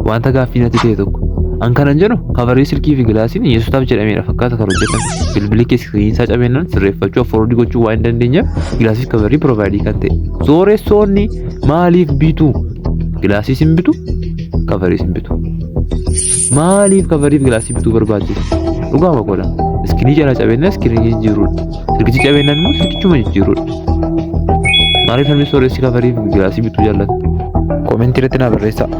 wanta gaaffii natti ta'e tokko an kanan jedhu kabarii silkii fi gilaasiin yesuutaaf jedhameera fakkaata kan hojjetan bilbilli keessaa cabeenan sirreeffachuu affoordii gochuu waan dandeenyeef gilaasiif kabarii provaayidii kan ta'e sooressoonni maaliif bitu gilaasiis hin bitu kabariis hin bitu maaliif kabariif gilaasii bituu barbaachisa dhugaa makola iskini jala cabeenan iskini jijjiiruudha silkichi cabeenan immoo silkichuma jijjiiruudha maaliif namni sooressi kabariif gilaasii bituu jaallata komentii irratti naa barreessaa.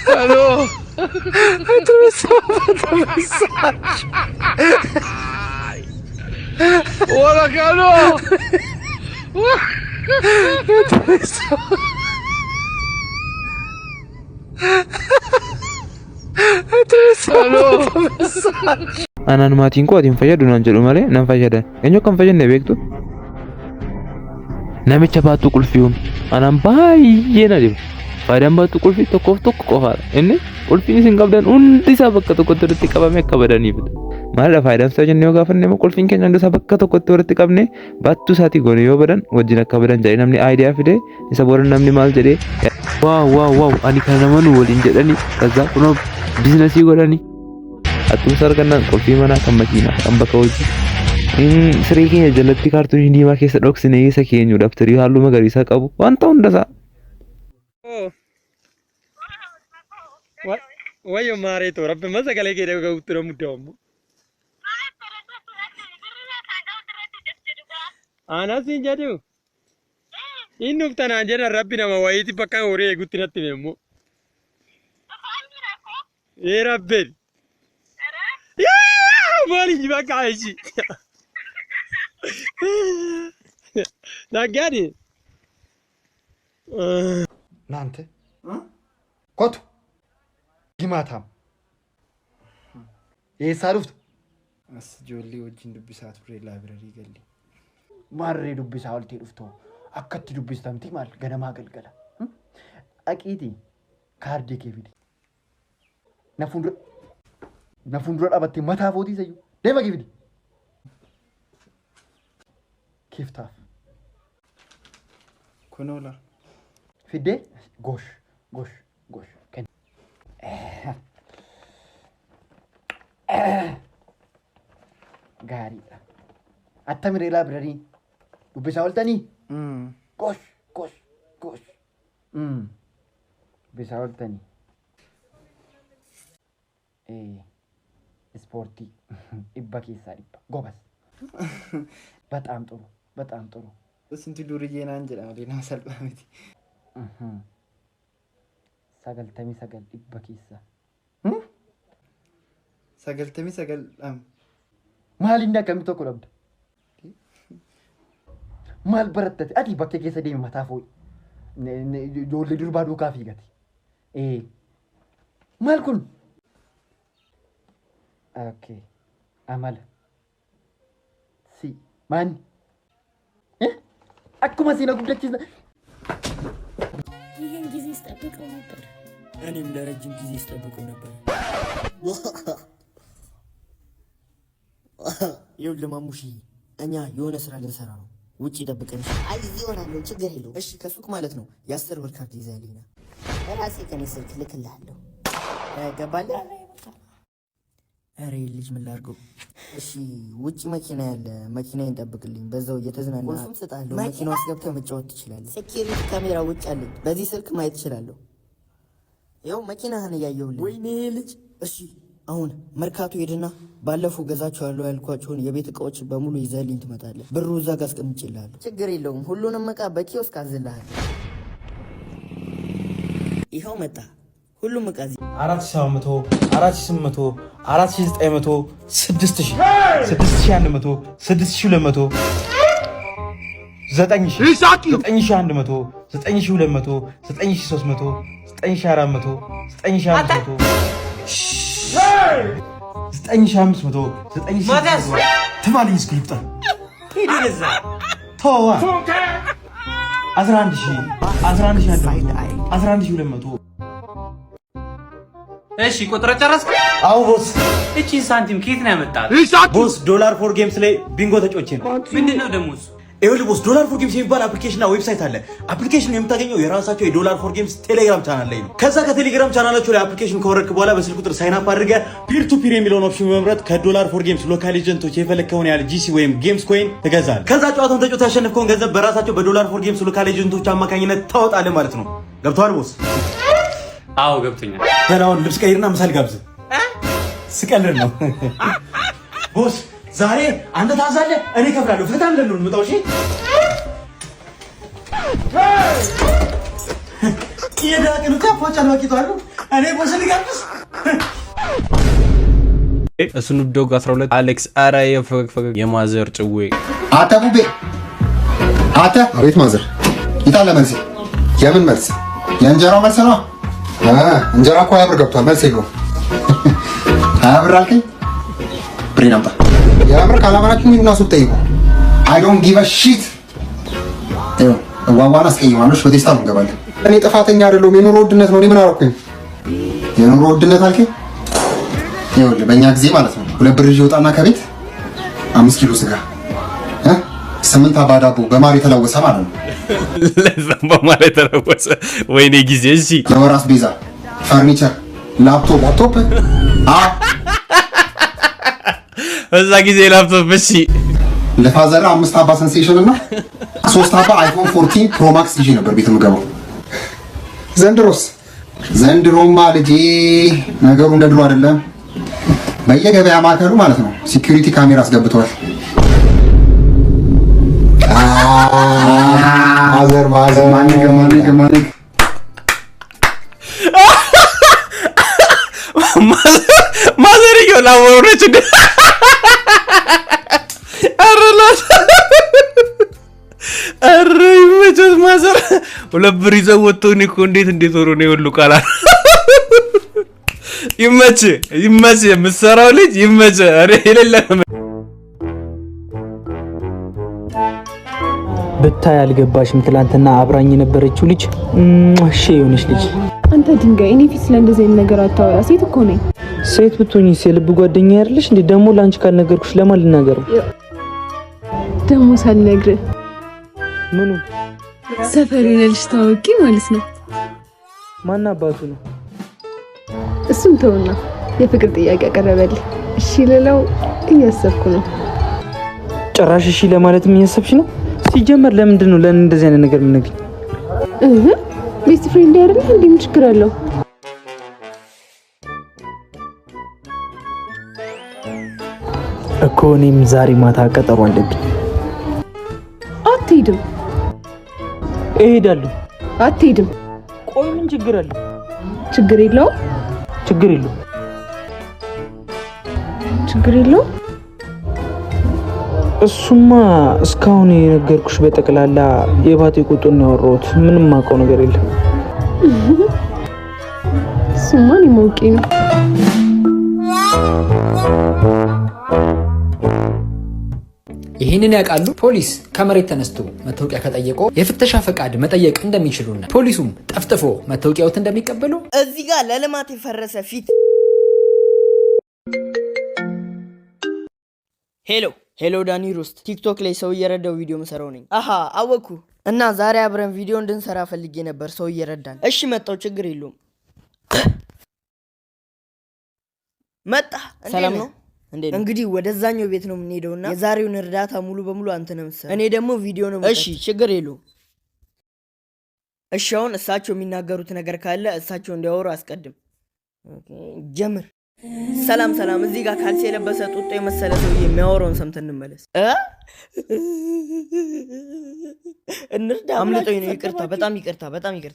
Aló, hola, Carlos. Anan maatiin koo atiin fayyadu naan jedhu malee nan fayyadan. Eenyu kan fayyadne beektu? Namicha baattuu qulfiiwwan anan baay'ee na dhiba. Faayidaan baattuu qulfii tokkoof tokko qofaadha. Inni qulfiin isin qabdan hundi isaa bakka tokkotti walitti qabamee akka badaniif. Maalidha faayidaan isaa jennee yoo gaafanne immoo qulfiin keenya hundi isaa bakka tokkotti walitti qabnee baattuu isaatii goone yoo badan wajjin akka badan jedhee namni aayidiyaa fidee isa booda namni maal jedhee waaw ani kana nama nu waliin jedhanii kaza kunoo biizinasii godhanii atumsa argannaan qulfii manaa kan makiinaa kan bakka hojii siree keenya jalatti kaartoonii diimaa keessa dhoksinee isa keenyu daftarii halluu magariisaa qabu wanta hundasaa. Wayo maaree toora rabbi masa galee keedha ga'uutti na muddamu. Anas hin jedhu. Inni uftanaan jedhan rabbi nama wayiiti bakka horii eegutti natti meemmoo. Rabbeen. Maaliif bakka ayishi? Naggaani. Naante. Kotu. Gimaataam. Eessaa dhuftu? As ijoollee wajjin dubbisaa ture laabirarii galli. Maarree dubbisaa oltee dhuftoo akkatti dubbistamti maal ganamaa galgala. Aqiitii kaardii kee fidi. Na fuuldura dhabattee mataa footii sayyuu deema kee fidi. Kiftaaf. Kunoola. Fiddee gosh. Gaariidha. Attamiree laabirarii dubbisaa ooltanii? Gosh. Dubbisaa ooltanii. Ispoortii dhibba keessaa dhibba gobas. Bataam xuru. Sinti duriyyee naan jedha malee nama salphaa miti. 99 dhibba keessaa. 99 Maaliin akkamii tokko dhabda? Maal barattate? Ati bakkee keessa deemi mataa fooyi. Ijoollee durbaa duukaa fiigate. Maal kun? Okay. Amala. Si. Maani? Akkuma siina guddachiisa. ይህን ጊዜ ስጠብቀው ነበር። እኔም ለረጅም ጊዜ ስጠብቀው ነበር። ይኸውልህ ማሙሺ እኛ የሆነ ስራ ልንሰራ ነው። ውጪ ጠብቀን። አይ እዚህ እሆናለሁ፣ ችግር የለውም። እሺ ከሱቅ ማለት ነው። የ10 ብር ካርድ ይዘህልኝ ና። ራሴ ከኔ ስልክ ልክልሃለሁ። ገባለህ? ኧረ ልጅ ምን ላድርገው? እሺ ውጪ መኪና ያለ መኪናዬን ጠብቅልኝ። በዛው እየተዝናና ቁልፉን እሰጥሃለሁ። መኪናው ውስጥ ገብተህ መጫወት ትችላለህ። ሴኪሪቲ ካሜራ ውጭ አለኝ። በዚህ ስልክ ማየት ትችላለህ። ይኸው መኪናህን እያየሁልህ። ወይኔ ልጅ። እሺ አሁን መርካቶ ሄድና ባለፈው ገዛቸዋለሁ ያልኳቸውን የቤት እቃዎች በሙሉ ይዘህልኝ ትመጣለህ። ብሩ እዛ ጋር አስቀምጬልሃለሁ። ችግር የለውም። ሁሉንም እቃ በኪዮስክ አዝልሃለሁ። ይኸው መጣ። ሁሉም እቃ እዚህ 4700 4800 4900 6000 6100 6200 9000 9100 9200 9300 9400 9500 9500 9600 ትባልኝ እስክሪፕታ ሄደዛ ተዋ 11000 11200 እሺ ቁጥር ጨረስክ? አዎ ቦስ። እቺ ሳንቲም ከየት ነው ያመጣት? ቦስ ዶላር ፎር ጌምስ ላይ ቢንጎ ተጮቼ ነው። ምንድነው ደግሞ እሱ? ይኸውልህ ቦስ ዶላር ፎር ጌምስ የሚባል አፕሊኬሽንና ዌብሳይት አለ። አፕሊኬሽኑ የምታገኘው የራሳቸው የዶላር ፎር ጌምስ ቴሌግራም ቻናል ላይ ነው። ከዛ ከቴሌግራም ቻናላቸው ላይ አፕሊኬሽን ከወረድክ በኋላ በስልክ ቁጥር ሳይን አፕ አድርገህ ፒር ቱ ፒር የሚለውን ኦፕሽን በመምረጥ ከዶላር ፎር ጌምስ ሎካል ኤጀንቶች የፈለግከውን ያህል ጂሲ ወይም ጌምስ ኮይን ትገዛለህ። ከዛ ጨዋታውን ተጫውተህ ያሸነፍከውን ገንዘብ በራሳቸው በዶላር ፎር ጌምስ ሎካል ኤጀንቶች አማካኝነት ታወጣለህ ማለት ነው። ገብቶሃል ቦስ? አዎ ገብቶኛል። በላውን ልብስ ቀይርና ምሳል ጋብዝ። ስቀልድ ነው ቦስ። ዛሬ አንተ ታዛለህ፣ እኔ እከፍላለሁ። ፈታ ብለን ነው የምንመጣው። እሺ የዳቅኑ ካፎች አልወቂቷሉ። እኔ ቦስ ልጋብዝ። ስኑፕ ዶግ 12 አሌክስ አራ የፈገግ የማዘር ጭዌ አተ ቡቤ አተ አቤት ማዘር ይታለ መልስ የምን መልስ? የእንጀራው መልስ ነው። እንጀራ እኮ ያብር ገብቷል። መልስ ይገው አብር አልከኝ። ብሬን አምጣ። ያብር ካላማናችሁ ምን እናሱ ጠይቁ። አይ ዶንት ጊቭ አ ሺት። ዋዋና አስቀይማለሽ። በቴስታ ነው እንገባለን። እኔ ጥፋተኛ አይደለሁም። የኑሮ ውድነት ነው። እኔ ምን አደረኩኝ? የኑሮ ውድነት አልከኝ። ይኸውልህ በእኛ ጊዜ ማለት ነው 2 ብር ይወጣና ከቤት 5 ኪሎ ስጋ 8 አባ ዳቦ በማር የተለወሰ ማለት ነው። ለዛም በማር የተለወሰ ወይኔ ጊዜ። እሺ የወራስ ቤዛ፣ ፈርኒቸር፣ ላፕቶፕ በዛ ጊዜ ላፕቶፕ። እሺ ለፋዘር 5 አባ ሴንሴሽን እና 3 አባ አይፎን 14 ፕሮ ማክስ ይዤ ነበር ቤት የምገባው። ዘንድሮማ ልጄ ነገሩ እንደ ድሮ አይደለም። በየገበያ ማዕከሉ ማለት ነው ሲኩሪቲ ካሜራ አስገብተዋል። ማዘር ማዘር ይላወሩች እንደ አረላት አረ ይመችህ ማዘር 2 ብር ይዘው ወጥተው እኔ እኮ እንዴት ሆኖ ነው ሁሉ ቃላ ይመችህ የምትሰራው ልጅ ይመችህ። አረ የሌለ ብታይ አልገባሽም። ትላንትና አብራኝ የነበረችው ልጅ እሺ የሆነች ልጅ። አንተ ድንጋይ፣ እኔ ፊት ስለእንደዚህ አይነት ነገር አታወራ። ሴት እኮ ነኝ። ሴት ብትሆኚ የልብ ጓደኛ አይደለሽ እንዴ? ደግሞ ላንቺ ካልነገርኩሽ ለማን ልናገረው? ደግሞ ሳልነግርህ ምኑ? ሰፈር ልጅ ታወቂ ማለት ነው። ማን አባቱ ነው? እሱም ተውና የፍቅር ጥያቄ አቀረበልህ። እሺ ልለው እያሰብኩ ነው። ጭራሽ እሺ ለማለት እያሰብሽ ነው? ሲጀመር ለምንድን ነው ለምን እንደዚህ አይነት ነገር የምነግርኝ? ቤስት ፍሬንድ አይደል እንዴ? ምን ችግር አለው? እኮ እኔም ዛሬ ማታ ቀጠሮ አለብኝ። አትሄድም? እሄዳለሁ። አትሄድም? ቆይ ምን ችግር አለ? ችግር የለውም። ችግር የለውም። ችግር የለውም። እሱማ እስካሁን የነገርኩሽ በጠቅላላ የባቴ ቁጡን ነው ያወራሁት። ምንም ማውቀው ነገር የለም። እሱማ እኔ ማውቄ ነው። ይህንን ያውቃሉ? ፖሊስ ከመሬት ተነስቶ መታወቂያ ከጠየቀው የፍተሻ ፈቃድ መጠየቅ እንደሚችሉና ፖሊሱም ጠፍጥፎ መታወቂያዎት እንደሚቀበሉ እዚህ ጋር ለልማት የፈረሰ ፊት። ሄሎ ዳኒ ሮስት ቲክቶክ ላይ ሰው እየረዳው ቪዲዮ መሰራው ነኝ። አሃ አወኩ። እና ዛሬ አብረን ቪዲዮ እንድንሰራ ፈልጌ ነበር። ሰው እየረዳን። እሺ መጣው፣ ችግር የለውም። መጣ። ሰላም ነው? እንግዲህ ወደዛኛው ቤት ነው የምንሄደውና የዛሬውን እርዳታ ሙሉ በሙሉ አንተ ነው የምትሰራው። እኔ ደግሞ ቪዲዮ ነው። እሺ ችግር የለውም። እሺ አሁን እሳቸው የሚናገሩት ነገር ካለ እሳቸው እንዲያወሩ አስቀድም። ጀምር። ሰላም። እዚህ ጋር ካልሲ የለበሰ ጡጦ የመሰለ ሰው የሚያወራውን ሰምተን እንመለስ። እንርዳ። አምልጦኝ ነው። ይቅርታ፣ በጣም ይቅርታ።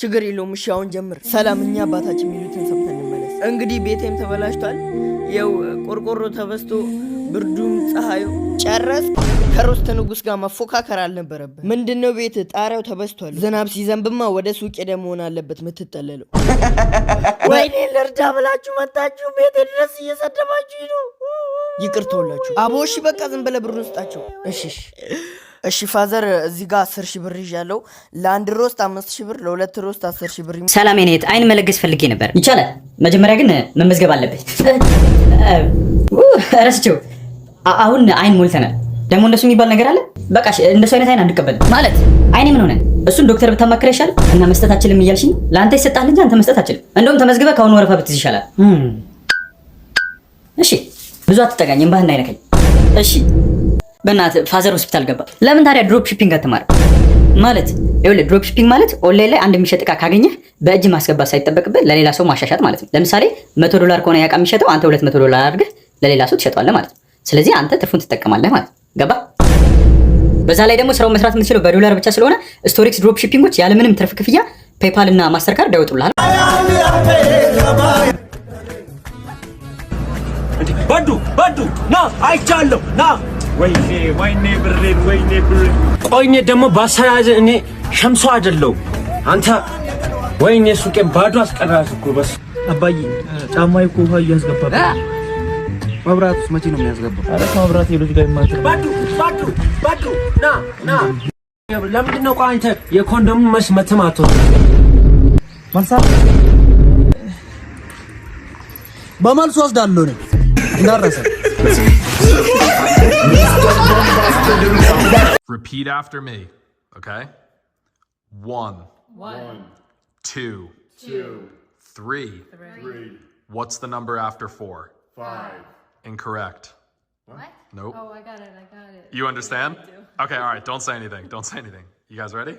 ችግር የለውም። እሺ አሁን ጀምር። ሰላም። እኛ አባታችን የሚሉትን ሰምተን እንመለስ። እንግዲህ ቤቴም ተበላሽቷል። ያው ቆርቆሮ ተበስቶ ብርዱም ፀሐዩ ጨረስ። ከሮስት ንጉስ ጋር መፎካከር አልነበረብህ። ምንድነው ቤት ጣሪያው ተበስቷል። ዝናብ ሲዘንብማ ወደ ሱቅ ሄደህ መሆን አለበት የምትጠለለው። ወይኔ ልርዳ ብላችሁ መጣችሁ ቤት ድረስ እየሰደባችሁ ነው። ይቅርታውላችሁ። አቦ እሺ በቃ ዝም ብለህ ብሩን ስጣቸው። እሺ እሺ ፋዘር እዚህ ጋር 10,000 ብር ይዣለሁ። ለአንድ ሮስት 5,000 ብር፣ ለሁለት ሮስት 10,000 ብር። ሰላም የኔት አይን መለገስ ፈልጌ ነበር። ይቻላል? መጀመሪያ ግን መመዝገብ አለበት። ረስቼው። አሁን አይን ሞልተናል። ደግሞ እንደሱ የሚባል ነገር አለ? በቃ እንደሱ አይነት አይን አንቀበልም። ማለት አይኔ ምን ሆነ? እሱን ዶክተር ብታማክር ይሻላል። እና መስጠት አችልም እያልሽኝ? ለአንተ ይሰጣል እንጂ አንተ መስጠት አችልም። እንደውም ተመዝግበህ ከአሁኑ ወረፋ ብትይዝ ይሻላል። እሺ ብዙ አትጠጋኝ፣ እምባህ እንዳይነካኝ። እሺ በእናትህ ፋዘር ሆስፒታል ገባ። ለምን ታዲያ ድሮፕ ሺፒንግ አትማር? ማለት ይኸውልህ ድሮፕ ሺፒንግ ማለት ኦንላይን ላይ አንድ የሚሸጥ እቃ ካገኘህ በእጅ ማስገባት ሳይጠበቅብህ ለሌላ ሰው ማሻሻጥ ማለት ነው። ለምሳሌ $100 ከሆነ ያ እቃ የሚሸጠው አንተ $200 አድርገህ ለሌላ ሰው ትሸጠዋለህ ማለት ነው። ስለዚህ አንተ ትርፉን ትጠቀማለህ ማለት ነው። ገባ? በዛ ላይ ደግሞ ስራውን መስራት የምትችለው በዶላር ብቻ ስለሆነ ስቶሪክስ ድሮፕ ሺፒንጎች ያለምንም ትርፍ ክፍያ ፔፓል እና ማስተር ካርድ ያወጡልሃል። ባዱ ና አይቻለሁ ና ወይኔ ብሬን ወይኔ ብሬን። ቆይኔ ደግሞ ባሰራዘ እኔ ሸምሶ አይደለሁ አንተ። ወይኔ ሱቄ ባዶ አስቀራት እኮ። በስ አባዬ ጫማዬ እኮ ውሃ እያስገባብኝ። መብራቱስ መቼ ነው የሚያስገባው? ኧረ መብራት የልጅ ጋር ይማጭ። ባዱ ና ለምንድን ነው ቆይ አንተ የኮንዶም መትማቶ መልሳ በመልስ ወስዳለሁ ነው እንዳረሰ። Repeat after me, okay? 1, 2, 3. What's the number after 4? 5. Incorrect. What? Nope. Oh, I got it. You understand? Okay, all right. Don't say anything. You guys ready?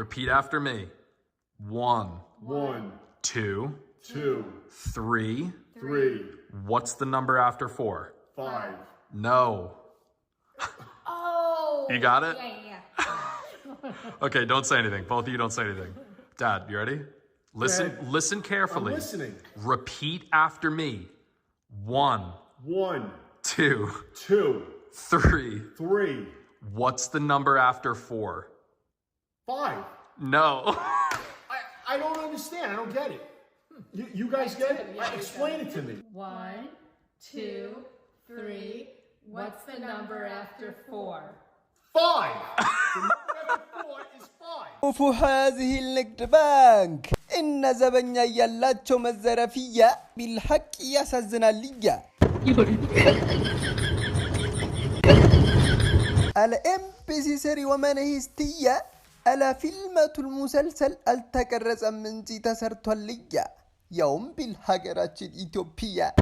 Repeat after me. 1, 2, 3. What's the number after 4? 5. No. Oh. You got it? Yeah. Okay, don't say anything. Both of you don't say anything. Dad, you ready? Listen carefully. I'm listening. Repeat after me. 1, 2, 3. What's the number after 4? 5. No. I don't understand. I don't get it. You guys get it? Explain it to me. 1, 2, 3. What's the number after 4? 5. The number after 4 is 5. وفي هذه النقد بانك إن زبنيا يلاتشو مزرفية بالحق يسزنا ليا الMPC سري ومنهستية ألا فيلمة المسلسل التكرس من زي تسرت الليا يوم بالحجرات الإثيوبية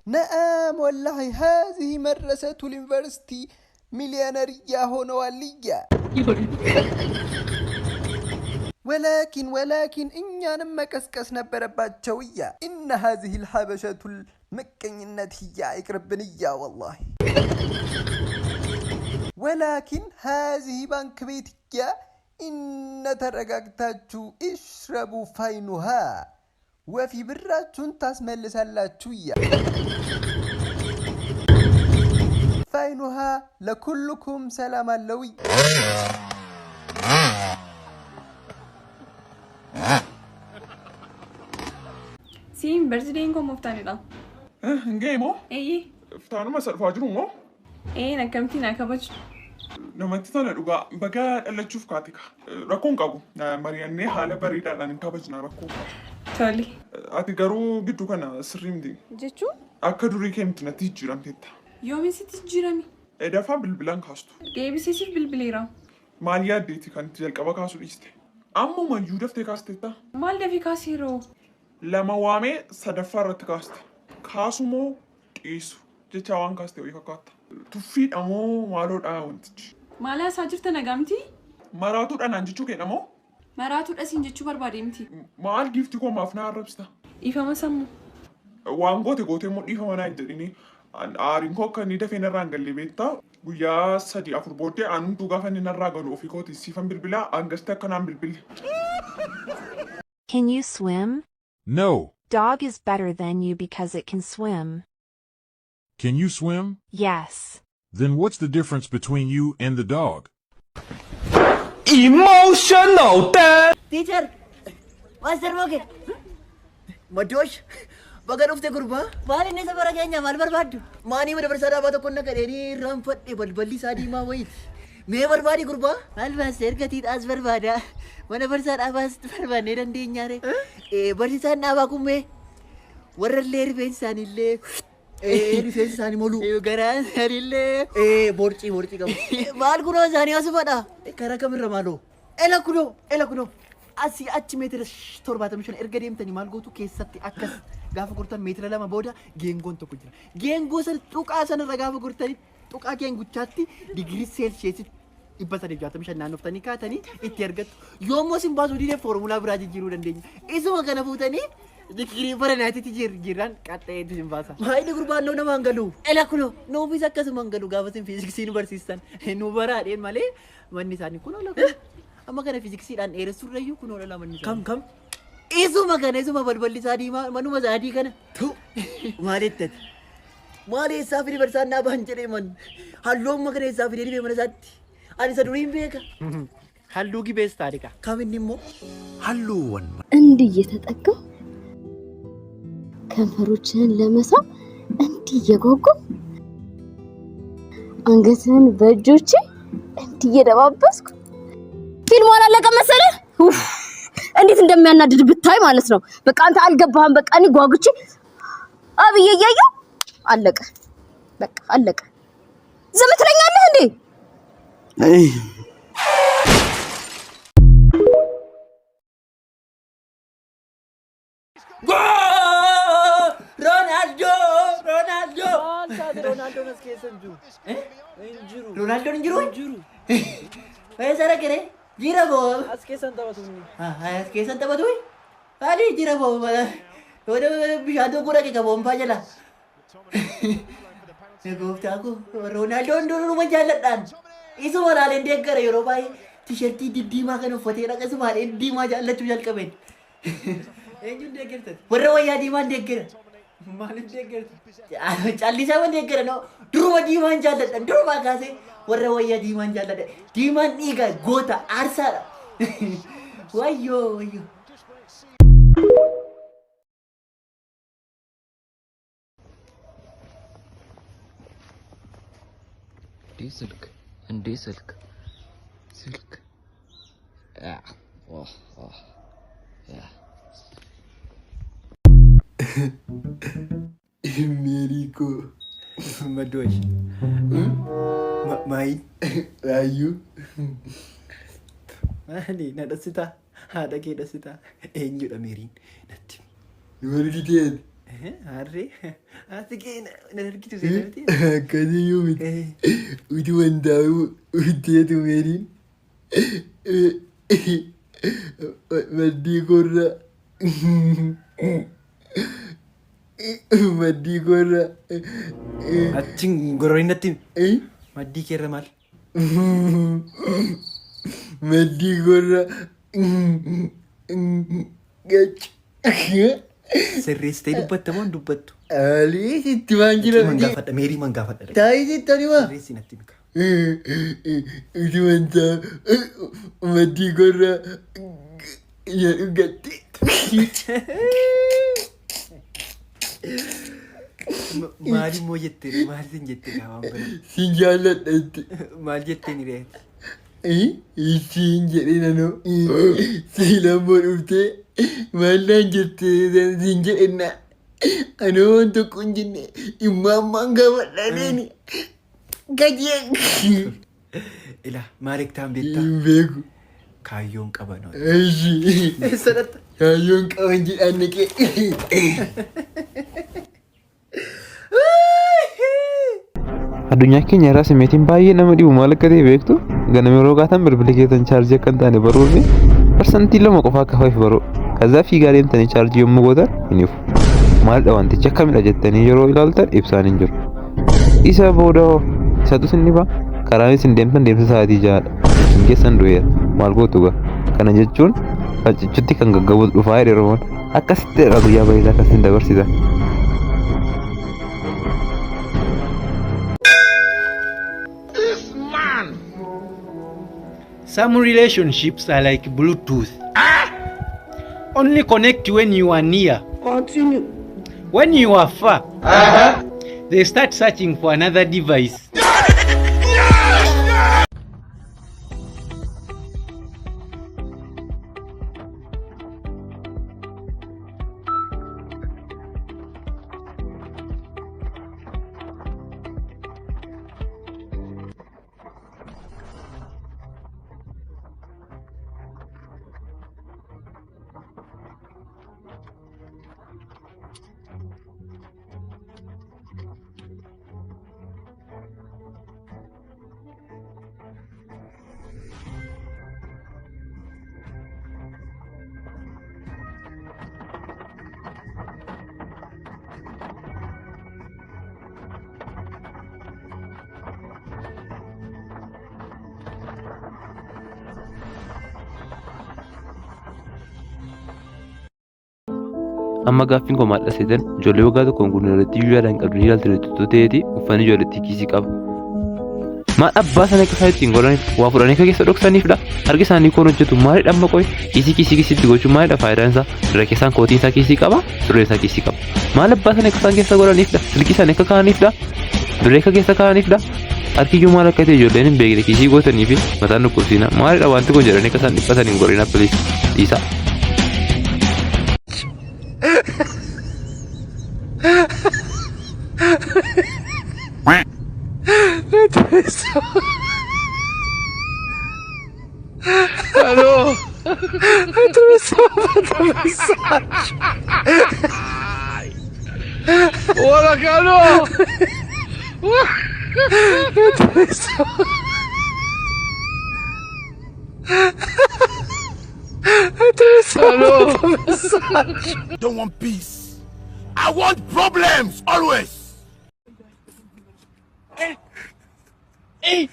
نعم والله هذه مدرسة اليونيفرسيتي مليونيرية هونوالية ولكن إننا نما كسكس نبرباتشوية إن هذه الحبشة المكينة هي إقربنية والله ولكن هذه بنك بيتية إن ترقاقتاتشو اشربوا فاينها وفي براتشون تسمل سلاتشوية فاينها لكلكم سلام اللوي Sim, birthday ko muftanida. Ngemo? Eyi. Ftanu masal fajru mo? Nakamti nakabach. Namatti tola dhugaa baga dhalachuuf kaatika. Rakkoon qabu. Mari'annee haala bareedaadhaan hin kabajna rakkoo qabu. Toli. Ati garuu gidduu kana sirrii miti. Jechuun? Akka durii kee miti natti jijjiiramteetta. Yoomi sitti jijjiirami? Dafaa bilbilaan kaastu. Deebisiisiif bilbileera. Maal yaaddeeti kan itti jalqaba kaasuu dhiiste? Ammumayyuu daftee kaasteetta? Maal dafii kaasiiroo? Lama waamee sadaffaa irratti kaaste. Kaasumoo dhiisu jecha waan kaaste wayii fakkaata. Tuffiidha moo maaloodha wantichi? Maal haasaa jirta nagamti? Maraatuudha naan jechuu keedha moo? Maraatuudha siin jechuu barbaade miti. Maal giifti koo maaf na arrabsita? Dhiifama sammuu. Waan goote immoo dhiifama naa hin jedhini. Aariin koo akka inni dafee narraa hin galle beektaa? Guyyaa 3-4 booddee aanumtuu gaafa inni narraa galu ofii kooti siifan bilbilaa angastee akka naan bilbille. Can you swim? No. Dog is better than you because it can swim. Can you swim? Yes. Then what's the difference between you and the dog? Emotional, Dad! Teacher! Master Moke! Madosh! Baga dhufte gurbaa. Maal inni isa bara keenya maal barbaaddu? Maanii mana barsaa dhaabaa tokko na kadheenii irraanfadhe balballi isaa diimaa wayiiti. Mee barbaadi gurbaa? Maal baasee ergatiidhaas barbaada. Mana barsaa dhaabaas barbaannee dandeenyaare. Barsiisaan dhaabaa kun mee warrallee rifeensi isaaniillee rifeensi isaanii molu. Garaan isaaniillee borcii qabu. maal kunoo isaanii asufadha. Karaa kamirra maaloo? Ela kunoo. Asii achi meetira 75 erga deemtanii maal gootu keessatti akkas gaafa gurtan meetira 2 booda geengoon tokko jira. Geengoo sana tuqaa sanarra gaafa gurtanii tuqaa geenguchaatti digirii seelsiyeesii 365 naannoftanii kaatanii itti argattu. Yoommoo isin baasuu didee foormulaa biraa jijjiiruu dandeenya. Isuma kana fuutanii digirii baranaatitti jirran qaxxaa'eetu isin baasa. Maayini gurbaannoo nama hangalu. Ela kunoo nuufis akkasuma hangalu gaafa isin fiiziksii nu barsiistan. Nu baraadheen malee manni isaanii kun ola kun. Amma kana fiiziksiidhaan dheeressuurrayyuu kun ola manni isaanii. Kam? Isuma balballi isaa diimaa manuma isaa adii kana. Maalittati? Maali eessaa fide barsaan dhaabaan jedhee man halluu amma kana eessaa fide dhibee mana isaatti ani isa durii hin beeka. Halluu gibees taadika. Kam inni immoo halluuwwan እንዲህ እየተጠጋው ከንፈሮችህን ለመሳም እንዲህ እየጓጓው አንገትህን በእጆቼ እንዲህ እየደባበስኩ ፊልሙ አላለቀ መሰለህ? እንዴት እንደሚያናድድ ብታይ ማለት ነው። በቃ አንተ አልገባህም። በቃ እኔ ጓጉቼ አብዬ እያየሁ አለቀ። በቃ አለቀ። ዝም ትለኛለህ እንዴ? Ronaldo injiru. Saya kira jira bo. Askesan taphatuni. Askesan taphatui. Ali jira bo. Waduh bishado kura kita bomba jala. Gofta aku Ronaldo dulu menjalankan. Isu malah lendek kara Eropa. T-shirt didima kan uffatee dhaqa sumaadhe diimaa jaallachuu jalqabeen. Eenyuun deeggartan? Warra wayyaa diimaan deeggara. Maaliif deeggartan? Callisaa waan deeggara noo duruma diimaan jaalladhan duruma kaasee warra wayyaa diimaan jaalladhan. Diimaan dhiiga goota aarsaadha. Wayyoo. እንዴ ስልክ Merico Madosh Mai Ayu Mani nada sita ada ke sita enyu da merin natti Yorgiten Arre Atike nergitu sedati Kadi yumi Udu wandau udu merin Madi korra Madi korra Acing gororin natti Madi kira mal Madi korra Gach Serreste dubbattamoo dubbattu Ali sitti waan jira mangaafadha meerii mangaafadha taa'ii sittani waa serresti natti mika Udu wanta Madi korra Jedhu gatti Maali moo jettee maali sin jettee gaawaan bara sin jaalladha itti maal jettee ni ree Isiin jedhee nanoo siilammoo dhuftee maallaan jettee sin jedhenna anoo waan tokko hin jenne immaammaan gaafadhaadheeni gajee Ila maaliktaan beektaa hin beeku kaayyoon qabanoo eessadhatta kaayyoon qaban jedhaan naqee Addunyaa keenya irraa simeetiin baay'ee nama dhibu maal akka ta'e beektu ganama yeroo gaatan bilbila keessan chaarjii akka hin taane baruufi parsantii 2 qofa akka hafeef baruu kazaa fiigaa deemtanii chaarjii yommuu gootan hin ifu maalidha wantichi akkamidha jettanii yeroo ilaaltan ibsaan hin jiru isa booda isatu sinni ba'a karaan isin deemtan deemsa sa'aatii 6dha isin keessan du'eera maal gootu gaa kana jechuun faccichutti kan gaggabuutu dhufaa yerooman akkasitti irraa guyyaa baay'ee akkasiin dabarsita. Some relationships are like Bluetooth. Only connect when you are near. Continue. When you are far, they start searching for another device. amma gaaffiin koo maal dhaseetan ijoollee waggaa tokkoon kun irratti biyyaadhaan qabdu ni ilaaltire tuttuu ta'eeti uffanni ijoolletti kiisii qaba. Maal abbaa sana akka isaan ittiin godhaniif waa fudhanii akka keessa dhoksaniifdha. Harki isaanii koon hojjetu maalidha amma qoy kiisitti gochuun maalidha faayidaan isaa? Dirra keessaan kootiin isaa kiisii qaba, surreen isaa kiisii qaba. Maal abbaa sana akka isaan keessa godhaniifdha? Silkii isaanii akka kaa'aniifdha? Dirree akka keessa kaa'aniifdha? Harkiyyuu maal akka ta'e ijoolleen hin beekne kiisii gootanii fi mataan dhukkubsiina. Maalidha wanti kun jedhanii akka isaan dhiphatan hin godhina please dhiisa. Aló, hola, Carlos. Don't want peace. I want problems always. Hey.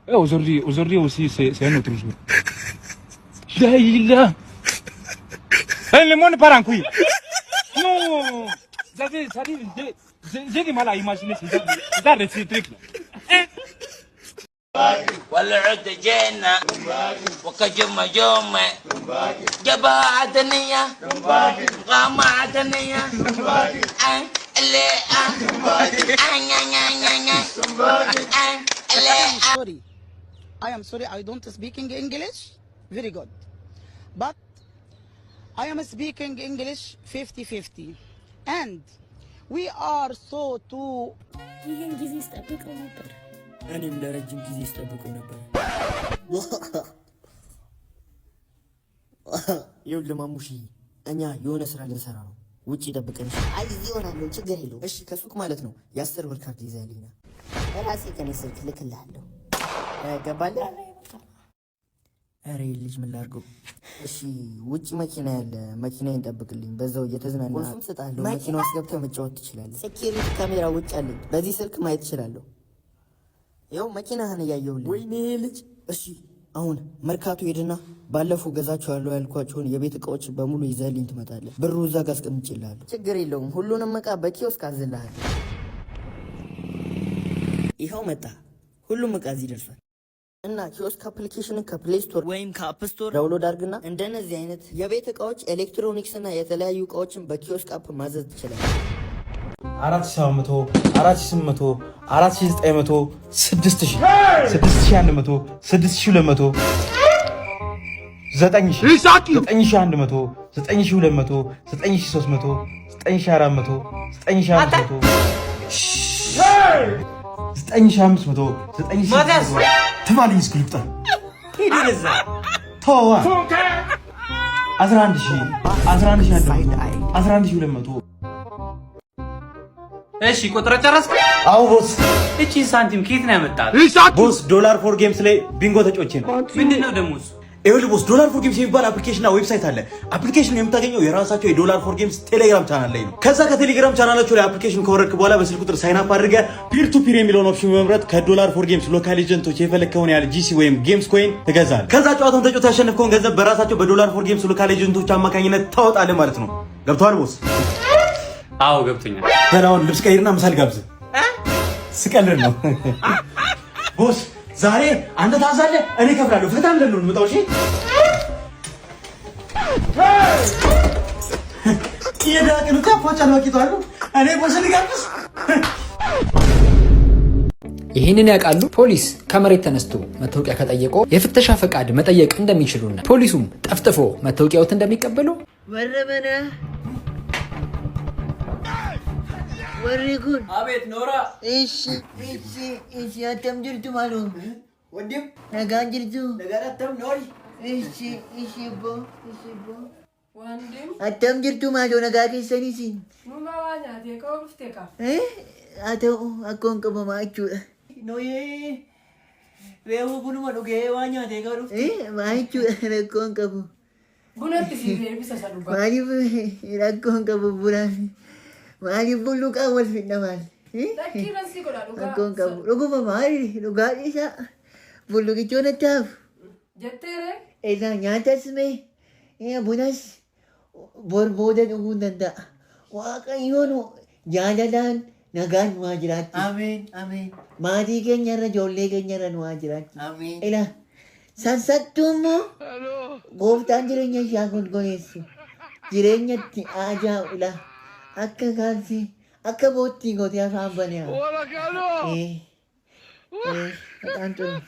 Aujourd'hui aussi, c'est un autre jour. Là. Le monde part en couille. Non. J'ai du mal à imaginer ce genre de trucs. والعود جينا وكجم يوم جبا عدنية غام عدنية Sorry, I am sorry, I don't speak English very good, but I am speaking English 50-50, and we are so too. እኔም ለረጅም ጊዜ ስጠብቀው ነበር። ይኸውልህ ማሙሽ፣ እኛ የሆነ ስራ ልንሰራ ነው። ውጪ ጠብቀን። አይ እዚህ እሆናለሁ፣ ችግር የለውም። እሺ፣ ከሱቅ ማለት ነው። የ10 ብር ካርድ ይዘህልኝ ና። በራሴ ከኔ ስልክ ልክልሃለሁ። ገባለህ? ኧረ ልጅ ምን ላድርገው? እሺ፣ ውጪ መኪና ያለ መኪናዬን ጠብቅልኝ። በዛው እየተዝናና ቁልፉን እሰጥሃለሁ። መኪናው ውስጥ ገብተህ መጫወት ትችላለህ። ሴኪሪቲ ካሜራ ውጭ አለኝ። በዚህ ስልክ ማየት ትችላለህ። ያው መኪናህን እያየሁልህ። ወይኔ ልጅ። እሺ አሁን መርካቶ ሄድና ባለፈው ገዛቸዋለሁ ያልኳቸውን የቤት እቃዎች በሙሉ ይዘህልኝ ትመጣለህ። ብሩ እዛ ጋር አስቀምጬልሃለሁ። ችግር የለውም። ሁሉንም እቃ በኪዮስክ አዝልሃለሁ። ይኸው መጣ። ሁሉም እቃ እዚህ ደርሷል። እና ኪዮስክ አፕሊኬሽንን ከፕሌይ ስቶር ወይም ከአፕ ስቶር ዳውንሎድ አድርግና እንደነዚህ አይነት የቤት እቃዎች፣ ኤሌክትሮኒክስ እና የተለያዩ እቃዎችን በኪዮስክ አፕ ማዘዝ ትችላለህ። 4700 4800 4900 6000 6100 6200 9100 9200 9300 9400 9500 9500 ትማልኝ እስክልጣ ሂድልዛ ተዋ 11000 11200 እሺ ቁጥር ጨረስክ? አዎ ቦስ። እቺ ሳንቲም ከየት ነው ያመጣት? ቦስ ዶላር ፎር ጌምስ ላይ ቢንጎ ተጮቼ ነው። ምንድነው ደግሞ እሱ? ይኸውልህ ቦስ ዶላር ፎር ጌምስ የሚባል አፕሊኬሽንና ዌብሳይት አለ። አፕሊኬሽኑ የምታገኘው የራሳቸው የዶላር ፎር ጌምስ ቴሌግራም ቻናል ላይ ነው። ከዛ ከቴሌግራም ቻናላቸው ላይ አፕሊኬሽን ከወረድክ በኋላ በስልክ ቁጥር ሳይን አፕ አድርገህ ፒር ቱ ፒር የሚለውን ኦፕሽን በመምረጥ ከዶላር ፎር ጌምስ ሎካል ኤጀንቶች የፈለግከውን ያህል ጂሲ ወይም ጌምስ ኮይን ትገዛለህ። ከዛ ጨዋታውን ተጫውተህ ያሸነፍከውን ገንዘብ በራሳቸው በዶላር ፎር ጌምስ ሎካል ኤጀንቶች አማካኝነት ታወጣለህ ማለት ነው። ገብቶሃል ቦስ? አዎ ገብቶኛል። በላውን ልብስ ቀይርና ምሳል ጋብዝ። ስቀልድ ነው ቦስ። ዛሬ አንተ ታዛለህ፣ እኔ እከፍላለሁ። ፈታ ብለን ነው የምንመጣው። እሺ የዳቅኑት ያፏጫል ወቂቷሉ እኔ ቦሰል ጋርስ ይህንን ያውቃሉ? ፖሊስ ከመሬት ተነስቶ መታወቂያ ከጠየቀው የፍተሻ ፈቃድ መጠየቅ እንደሚችሉና ፖሊሱም ጠፍጥፎ መታወቂያዎት እንደሚቀበሉ ወረበና ወሪጉን አቤት ኖራ እሺ አተም ጅርቱ ማሉ ወንድም ነጋን ጅርቱ ነጋራተም ኖሪ እሺ ቦ ወንድም አተም ጅርቱ ማሉ ነጋ ከሰኒሲን ሙማዋኛ ቴካው ፍቴካ አተው አኮን ቀበማቹ ኖዬ ሬው ቡኑ ማዱጌ ዋኛ ቴካው ማቹ ረኮን ቀቡ ቡነት ሲቤ ቢሰሰሉባ ማሊብ ረኮን ቀቡ ቡና ማሊብ ቡሉቃ ወልፊነማል ለኪረንሲ ቆላሉ አኮን ቀቡ ሩጉባ ማሊ ሩጋዲሳ ቡሉቂቾነ ታፍ ጀቴሬ ኤዛ ኛተስሜ ቡናስ ቦርቦደ ዱጉን ደንዳ ዋቀዮኑ ጃለላን nagaan nuwaa jiraatti. Ameen. Maatii keenyarra ijoollee keenyarra nuwaa jiraatti. Ameen. Ila sansattuu immoo gooftaan jireenya ishaa gongoneessu jireenyatti aajaa ila akka kaalsii akka boottii gootee afaan banee. Maqaan tolu.